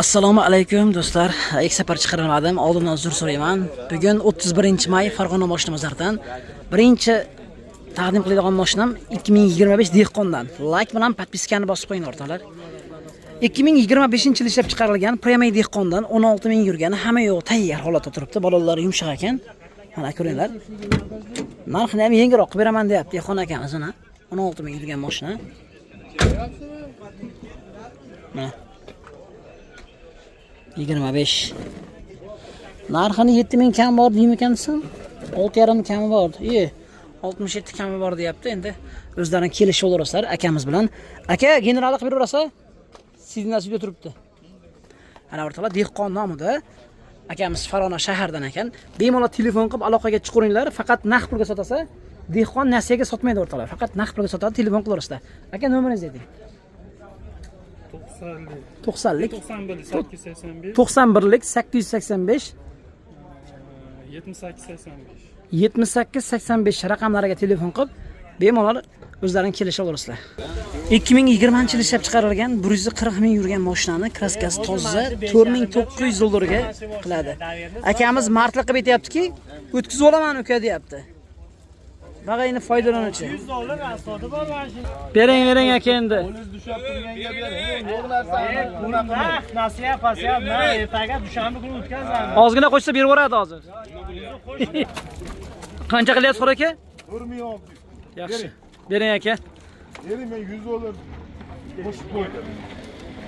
Assalomu alaykum do'stlar. İlk safar chiqarilmadim. Oldindan uzr so'rayman. Bugun 31-may Farg'ona mashina bozoridan birinchi taqdim qiladigan mashinam 2025 dehqondan. Like bilan podpiskani bosib qo'ying o'rtoqlar. 2025-yil ishlab chiqarilgan Premium dehqondan 16000 yurgani hamma yo'q tayyor holatda turibdi. Bolalar yumshoq ekan. Mana ko'ringlar. Narxini ham yengilroq qilib beraman deyapti dehqon akamiz mana. 16000 yurgan mashina. Mana 25. Narxini 7000 kam bor deymikansan? 6,5 kami bor. 67 kami bor deyapti. Endi o'zlarining kelishib olarasizlar akamiz bilan. Aka, generalni qilib berasiz? Sizning nasibga turibdi. Ana o'rtoqlar dehqon nomida akamiz Farg'ona shahardan ekan. Bemalol telefon qilib aloqaga chiqaringlar. Faqat naqd pulga sotasa, dehqon nasiyaga sotmaydi o'rtoqlar. Faqat naqd pulga sotadi, telefon qilaverasizlar. Aka, nomeringizni ayting. 90lik 91lik 885 7885 raqamlariga telefon qilib bemalol o'zlarining kelishib olasizlar. 2020-yil ishlab chiqarilgan 140 ming yurgan mashinani kraskasi toza 4900 dollarga qiladi. Akamiz martlik qilib aytayaptiki, o'tkazib olaman uka deyapti. Bag'ayni foydalanuvchi. 100 dollar asodi bor mashina. Bering aka endi. O'zingiz dushab turganga bering. Yo'q narsa. Nasiya pasiya, mana ertaga dushanba kuni o'tkazamiz. Ozgina qo'shsa berib yuboradi hozir. Qancha qilyapsiz xor aka? 4600. Yaxshi. Bering aka. Bering, men 100 dollar qo'shib qo'ydim.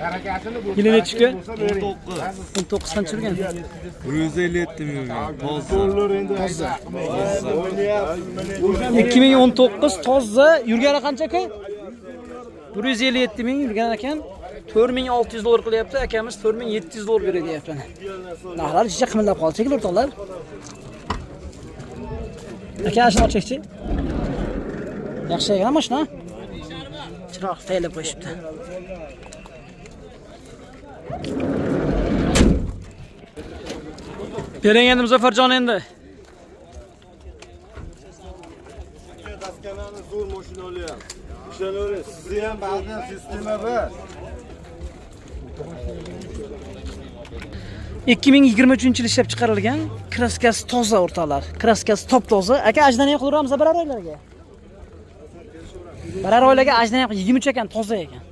Harakatini bu. Yili nechga? 19 qancha yurgan? 157 ming yurgan. Dollar endi 2019 toza yurgani qancha aka? 157 ming yurgan ekan. 4600 dollar qilyapti. Akamiz 4700 dollar beradi deyapti. Narxlar juda qimillab qoldi shekilli o'rtoqlar. Aka, ashuni ochakchi. Yaxshi ekan mashina. Chiroq tayyorlab qo'yishibdi. Bering endi Muzaffarjon endi. Daskanani zo'r mashina olyapti. Ishonaverasiz, sizni ham ba'zan sistema bor. 2023-yil ishlab chiqarilgan kraskasi toza o'rtoqlar. Kraskasi top toza. Aka, ajdaniya qilamiz biror oylarga. Biror oylarga ajdaniya 23 ekan, toza ekan.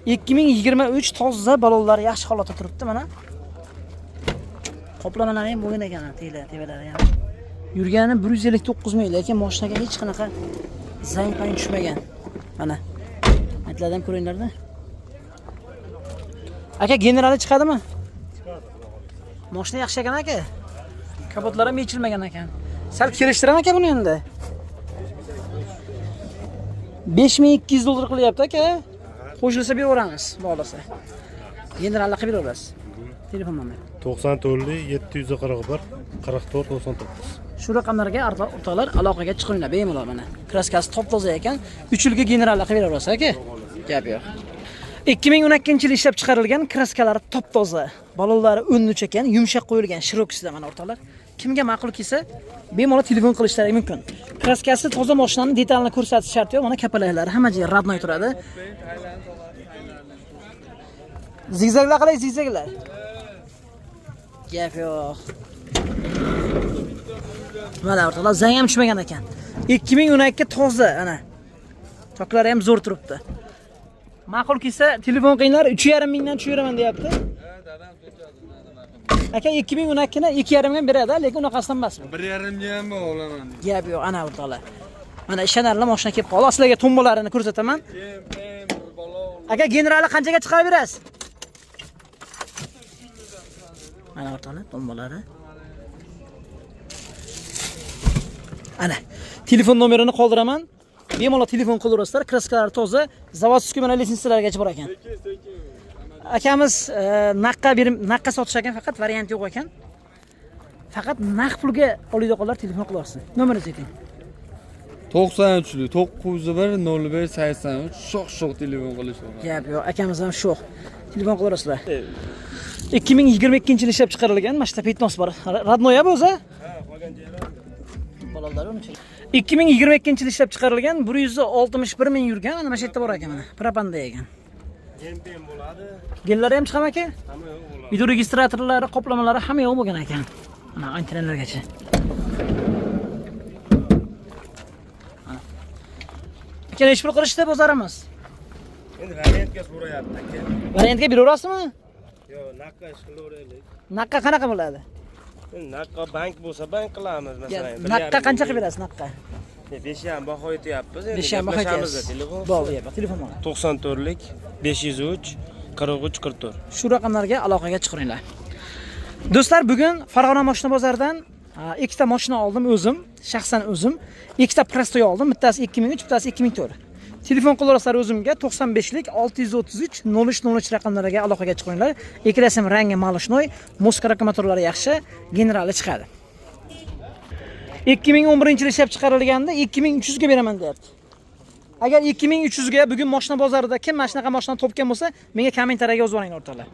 2023 toza balonlar yaxshi holatda turibdi mana. Qoplamalar ham bo'yin ekan, tevalari ham. Yurgani 159 ming, lekin mashinaga hech qanaqa zang payin tushmagan. Mana. Aytlardan ko'ringlarda. Aka, generali chiqadimi? Chiqadi. Mashina yaxshi ekan aka. Kapotlari ham yechilmagan ekan. Sal kelishtiraman aka buni endi. 5200 dollar qilyapti aka. Qo'shilsa berib yuboramiz, bo'lsa. Generalni qilib beramiz. Telefon nomeri 94 741 44 99. Shu raqamlarga o'rtoqlar aloqaga chiqinglar bemalol mana. Kraskasi top toza ekan, 3 yilga generalni qilib beramiz aka. Gap yo'q. 2012-yil ishlab chiqarilgan kraskalari top toza. Balonlari o'nnuch ekan, yumshoq qo'yilgan shiroksida mana o'rtoqlar. Kimga ma'qul kelsa, bemalol telefon qilishlari mumkin. Kraskasi toza mashinaning detalini ko'rsatish shart yo'q. Mana kapalaklari hamma joyi radnoy turadi. Zigzaglar qalay zigzaglar? Gap yo'q. Mana o'rtoqlar zang ham tushmagan ekan. 2012 toza ana. Toklari ham zo'r turibdi. Ma'qul kelsa telefon qilinglar, 3,5 mingdan tushiraman deyapti. Aka, 2012 ni 2,5 mingdan beradi, lekin unaqasidan emas. 1,5 ga ham olaman. Gap yo'q, ana o'rtoqlar. Mana ishonarli mashina kelib qoldi. Sizlarga tombolarini ko'rsataman. Aka, generalni qanchaga chiqarib berasiz? Mana o'rtoqlar, tombolari. Ana, telefon nomerini qoldiraman. Bemalol telefon qilaverasizlar. Kraskalari toza, zavodskiy mana litsenziyalargacha bor ekan. Akamiz naqqa sotish ekan, faqat variant yo'q ekan. Faqat naqd pulga oladiganlar telefon qilaversin. Nomeringizni ayting. 93 901 01 83 sho'x telefon qilishdi. Gap yo'q, akamiz ham sho'x. Telefon qilaverasizlar. 2022-yil ishlab chiqarilgan mashina Petnos bor. Radnoya bu o'zi? Ha, qolgan joylar. Bolalar uni 2022-yil ishlab chiqarilgan 161 ming yurgan, mana shu yerda bor ekan mana. Propanda ekan. Ham bo'ladi. Genlari ham chiqam aka? Hamma yo'q bo'ladi. Video registratorlari, qoplamalari hamma yo'q bo'lgan ekan. Mana antennalargacha. Aka nech pul qilishdi bozorimiz? Endi variantga so'rayapti aka. Variantga beraverasizmi? Yo'q, naqqa ish qilaveraylik. Naqqa qanaqa bo'ladi? Endi naqqa bank bo'lsa bank qilamiz masalan. Naqqa qancha qilib berasiz naqqa? 5.5 baho aytyapmiz. 5.5 baho aytyapsiz. Telefon. Bo'ldi, telefon mana. 94lik 503 43 44. Shu raqamlarga aloqaga chiqinglar. Do'stlar, bugun Farg'ona mashina bozoridan ikkita mashina oldim o'zim, shaxsan o'zim. Ikkita Presto oldim, bittasi 2003, bittasi 2004. Telefon qilaverasizlar o'zimga 95lik 633 0303 raqamlariga aloqaga chiqinglar. Ikkalasi ham rangi malishnoy, Moskva akkumulyatorlari yaxshi, generali chiqadi. 2011-yil ishlab chiqarilganda 2300 ga beraman deyapti. Agar 2300 ga bugun mashina bozorida kim mana shunaqa mashina topgan bo'lsa, menga kommentariyaga yozib oling o'rtoqlar.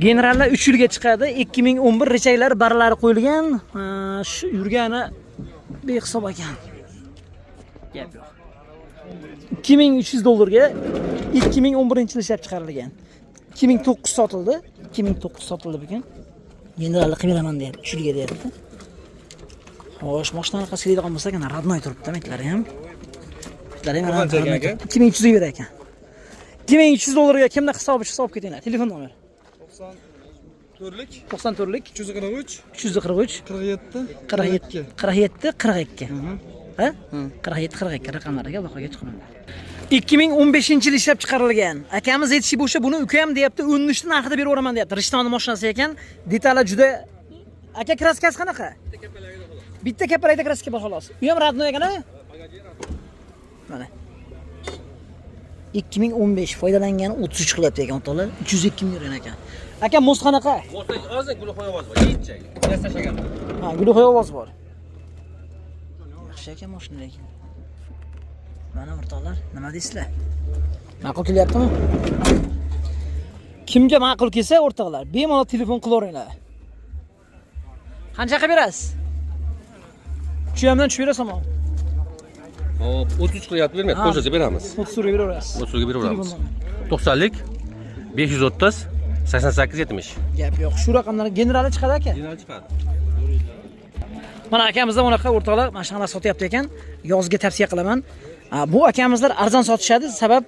Generallar 3 yilga chiqadi. 2011 rechaklar barlari qo'yilgan, shu yurgani behisob ekan. Gap yo'q. 2300 dollarga 2011-yil ishlab chiqarilgan. 2009 sotildi. 2009 sotildi bugun. Generallar qilib beraman deyapti. 3 yilga deyapti. Xo'sh, mashinani qasiydigan bo'lsa, ana radnoy turibdi, metlari ham. 2300 ga berar ekan. 2300 dollarga kimda hisob ketinglar. Telefon nomeri 94lik 343 343 47 42. Ha? 47 raqamlariga aloqaga chiqinglar. 2015-yil ishlab chiqarilgan. Akamiz aytishib o'sha buni ukam deyapti, 13 ta narxida beraveraman deyapti. Rishtonni mashinasi ekan. Detali juda aka kraskasi qanaqa? Bitta kapalakda kraska bor xolos. U ham radnoy ekan-a? Mana 2015 foydalangan 33 qilyapti ekan o'rtoqlar. 302 ming yurgan ekan. Aka muz qanaqa? Hozir gulxo'y ovoz bor. Yetchak. Yasashagan. Ha, gulxo'y ovoz bor. Yaxshi ekan mashina lekin. Mana o'rtoqlar, nima deysizlar? Ma'qul kelyaptimi? Kimga ma'qul kelsa o'rtoqlar, bemalol telefon qilaveringlar. Qancha qilib berasiz? Shu yerdan tushib berasanmi? Hop, 33 qilyapti, bermaydi. Qo'shilsa beramiz. 30 ga beraverasiz. 30 ga beraveramiz. 90lik 530 88 70. Gap yo'q. Shu raqamlar generali chiqadi aka. General chiqadi. Mana akamizda bunaqa o'rtoqlar mashinalar sotyapti ekan. Yozga tavsiya qilaman. Bu akamizlar arzon sotishadi, sabab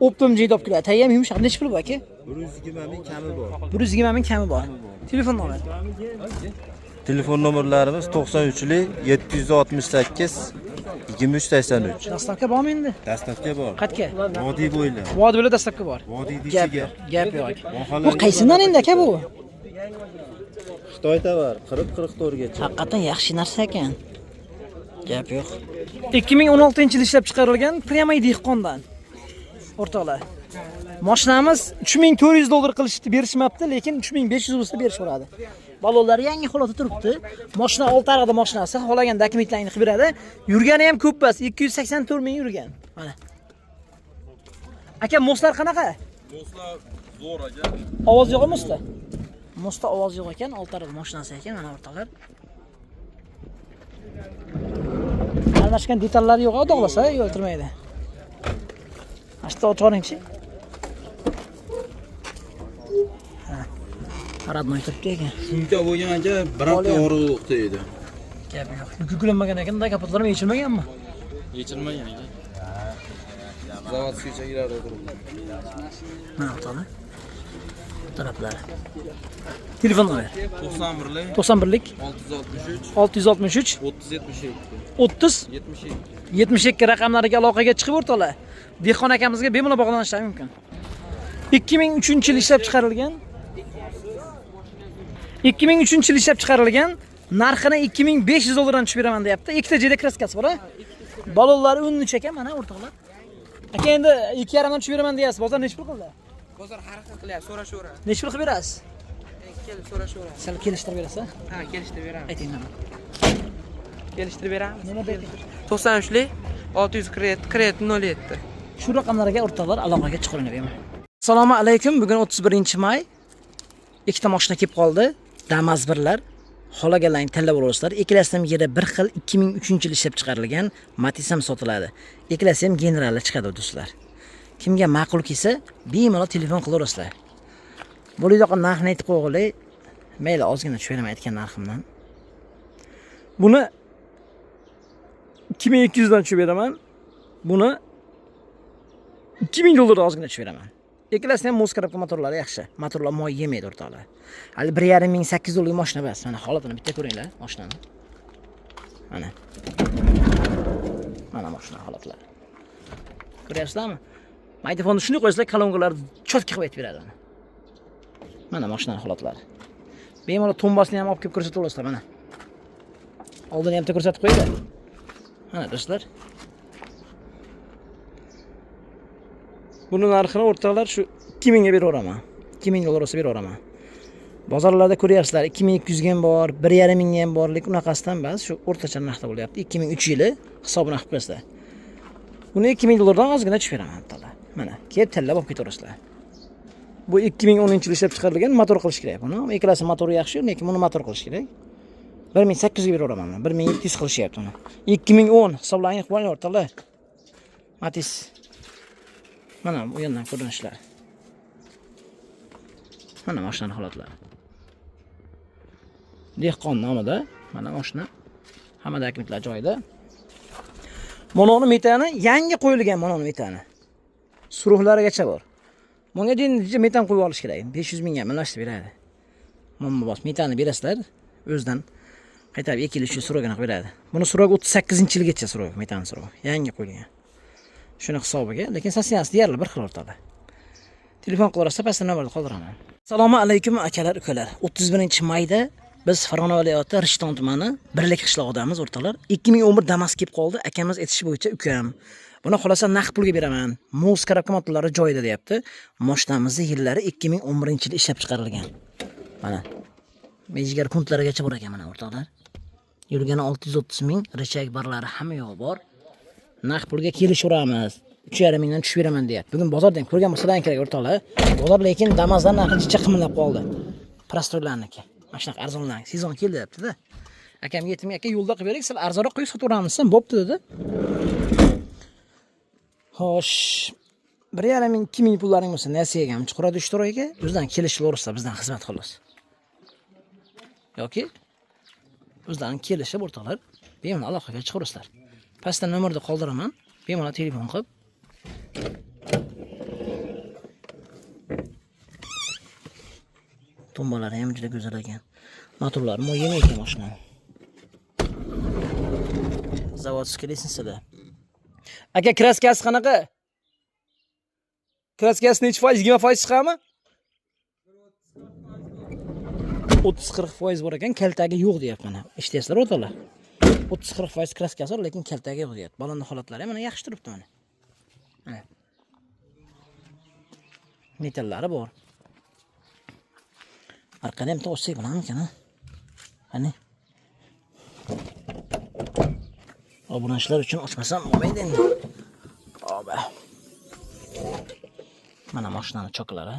optim joyda olib keladi. Tayyam yumshoq. Necha pul bu aka? 120 ming kami bor. 120 ming kami bor. Telefon nomeri. Telefon nomerlarimiz 93lik 768 2383. Dastavka bormi endi? Dastavka bor. Qayerga? Vodiy bo'ylab. Vodiy bo'ylab dastavka bor. Vodiy Gap ichiga. Gap yo'q. Bu qaysidan endi aka bu? Xitoy tovar 40-44 gacha. Haqiqatan yaxshi narsa ekan. Gap yo'q. 2016-yil ishlab chiqarilgan Premay dehqondan. O'rtoqlar. Mashinamiz 3400 dollar qilishdi, berishmabdi, lekin 3500 bo'lsa berishaveradi. Balonlar yangi holatda turibdi. Mashina olti ariqda mashinasi, xohlagan dokumentlarni qilib beradi. Yurgani ham ko'p emas, 284 ming yurgan. Mana. Aka, moslar qanaqa? Moslar zo'r aka. Ovoz yo'qmi usta? Mosta ovoz yo'q ekan, olti ariq mashinasi ekan, mana o'rtoqlar. Almashgan detallari yo'q, dog'lasa o'ltirmaydi. Ashta o'tiringchi. Radnoy turibdi ekan. Sumka bo'lgan aka, birorta og'riq deydi. Gap yo'q. Yukulmagan ekan-da, kapotlar ham yechilmaganmi? Yechilmagan aka. Zavod suychagilari turibdi. Mana o'rtoqlar. Taraflari. Telefon nomeri 91lik 91lik 663 663 30 77 30 72. 72 raqamlariga aloqaga chiqib o'rtoqlar. Dehqon akamizga bemalol bog'lanishlari mumkin. 2003-yil ishlab chiqarilgan. 2003-yil ishlab chiqarilgan. Narxini 2500 dollardan tushib beraman deyapti. Ikkita jeda kraskasi bor, ha? Balonlari 13 ekan mana o'rtoqlar. Aka endi 2.5 dan tushib beraman deyapsiz. Bozor nechta pul qildi? Bozor harakat qilyapti, so'rashavera. Nechta pul qilib berasiz? Kelib so'rashavera. Sal kelishtirib berasiz? Ha, kelishtirib beramiz. Ayting nima? Kelishtirib beramiz. Nima deydi? 93lik 647 07. Shu raqamlarga o'rtoqlar aloqaga chiqinglar. Assalomu alaykum. Bugun 31-may. Ikkita mashina kelib qoldi. Damas birlar. Xolaganlarni tanlab olasizlar. Ikkalasining yeri bir xil 2003-yil ishlab chiqarilgan Matiz ham sotiladi. Ikkalasi ham generallar chiqadi do'stlar. Kimga ma'qul kelsa, bemalol telefon qilaverasizlar. Bo'laydigan narxni aytib qo'yinglar. Mayli, ozgina tushiraman aytgan narximdan. Buni 2200 dan tushib beraman. Buni 2000 dollardan ozgina tushib beraman. Ikkalasi ham Moskarabka motorlari yaxshi. Motorlar moy yemaydi o'rtoqlar. Hali 1500 dollarlik mashina bas. Mana holatini bitta ko'ringlar mashinani. Mana. Mana mashina holatlari. Ko'ryapsizlarmi? Magnitofonni shunday qo'yasizlar, kolonkalar cho'tka qilib aytib beradi. Mana mashina holatlari. Bemalol tombasini ham olib kelib ko'rsatib olasizlar mana. Oldini ham ko'rsatib qo'ydi. Mana do'stlar. Buni narxini o'rtoqlar shu 2000 ga beraveraman. 2000 dollar olsa beraveraman. Bozorlarda ko'ryapsizlar, 2200 ga ham bor, 1500 ga ham bor, lekin unaqasidan emas, shu o'rtacha narxda bo'lyapti. 2003 yili hisobini qilib qo'yasizlar. Buni 2000 dollardan ozgina tushib beraman o'rtoqlar. Mana, kelib tanlab olib ketaverasizlar. Bu 2010-yil ishlab chiqarilgan motor qilish kerak buni. Ikkalasi motori yaxshi, lekin buni motor qilish kerak. 1800 ga beraveraman. 1700 qilishyapti uni. 2010 hisoblaring qo'ying o'rtoqlar. Matiz. Mana bu yerdan ko'rinishlar. Mana mashinaning holatlari. Dehqon nomida, mana mashina. Hamma dokumentlar joyida. Mononi metani yangi qo'yilgan mononi metani. Suruhlarigacha bor. Bunga deyincha metan qo'yib olish kerak. 500 mingga millashtirib beradi. Momma bos metani berasizlar, o'zidan qaytarib 2 yil uchun surogini qilib beradi. Buni surog 38-yilgacha surog, metan surog. Yangi qo'yilgan. Shuni hisobiga, lekin sassiyasi deyarli bir xil o'rtada. Telefon qilaversa pastda nomerni qoldiraman. Assalomu alaykum akalar, ukalar. 31-mayda biz Farg'ona viloyati Rishton tumani Birlik qishlog'idamiz o'rtoqlar. 2011 Damas kelib qoldi. Akamiz aytishi bo'yicha ukam. Buni xolosa naqd pulga beraman. Moskarabka motorlari joyida deyapti. Mashinamizni yillari 2011-yil ishlab chiqarilgan. Mana. Mejigar punktlargacha bor ekan mana o'rtoqlar. Yurgani 630 ming, richak barlari hamma yo'q bor. Naqd pulga kelishaveramiz. 3,5 mingdan tushib beraman deyapti. Bugun bozordan ko'rgan bo'lsalar kerak o'rtoqlar. Bozor lekin Damazdan narxi jicha qimillab qoldi. Prostroylarniki. Mana shunaqa arzonlar. Sezon keldi debdi-da. Akam yetimga aka yo'lda qilib bering, siz arzonroq qo'yib sotaveramiz, bo'pti dedi. Xo'sh, 1,5 ming 2 ming pullaring bo'lsa, nasiyaga ham chiqaradi ishtirokiga, o'zidan kelishaversa bizdan xizmat qilamiz. Yoki o'zlarining kelishib o'rtoqlar, bemalol aloqaga chiqarasizlar. Pastda nomerni qoldiraman, bemalol telefon qilib tombalari ham juda go'zal ekan. Motorlari mo yemi ekan mashina. Zavodskiy lisensiya. Aka, kraskasi qanaqa? Kraskasi necha foiz? 20% chiqadimi? 30-40% bor ekan, kaltagi yo'q deyapti mana. Eshityapsizlar o'rtoqlar. 30-40% kraskasi bor, lekin kaltagi yo'q deyapti. Balonni holatlari ham mana yaxshi turibdi mana. Mana. Metallari bor. Arqada ham to'g'ri bo'larmikan, ha? Qani. Obunachilar uchun ochmasam bo'lmaydi endi. Oba. Mana mashinani choklari.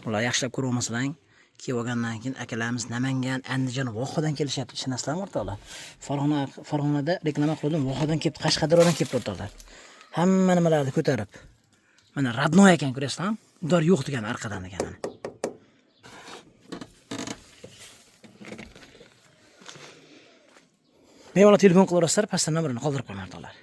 Ular yaxshilab ko'rib olmasalaring, kelib olgandan keyin akalarimiz Namangan, Andijon, Vohadan kelishyapti. Tushunasizlarmi o'rtoqlar? Farg'onada reklama qildim, Vohadan kelib, Qashqadaryodan kelib o'rtoqlar. Hamma nimalarni ko'tarib. Mana radnoy ekan, ko'rasizlarmi? Ular yo'q degan arqadan ekan mana. Bemalol telefon qilaverasizlar, pastda nomerini qoldirib qo'yaman o'rtoqlar.